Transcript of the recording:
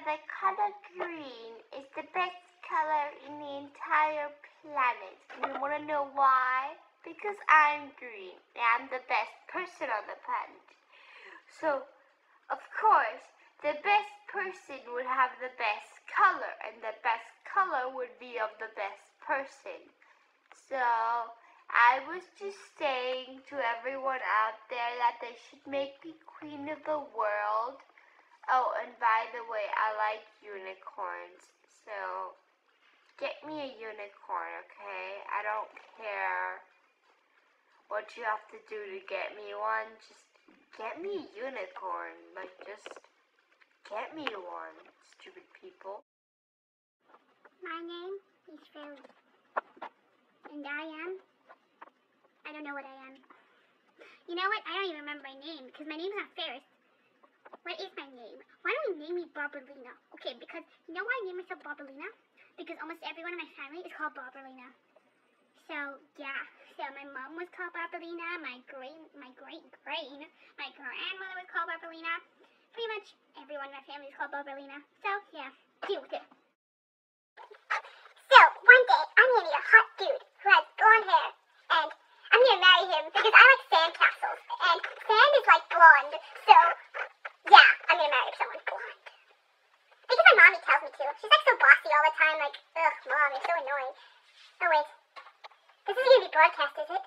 the color green is the best color in the entire planet. And you want to know why? Because I'm green and I'm the best person on the planet. So, of course, the best person would have the best color, and the best color would be of the best person. So, I was just saying to everyone out there that they should make me queen of the world. Oh, and by the way, I like unicorns, so get me a unicorn, okay? I don't care what you have to do to get me one. Just get me a unicorn. Like, just get me one, stupid people. My name is Fairy. And I don't know what I am. You know what? I don't even remember my name, because my name's not Ferris. What is my name? Why don't we name me Barbarina? Okay, because you know why I named myself Barbarina? Because almost everyone in my family is called Barbarina. So, yeah. So, my mom was called Barbarina, my grandmother was called Barbarina. Pretty much everyone in my family is called Barbarina. So, yeah, deal with it. So, one day, I'm gonna meet a hot dude who has blonde hair, and I'm gonna marry him because I like sandcastles, and sand is like blonde, so, yeah, I'm gonna marry someone blonde. Because my mommy tells me to. She's like so bossy all the time, like, ugh, mom, you're so annoying. Oh wait, this isn't gonna be broadcast, is it?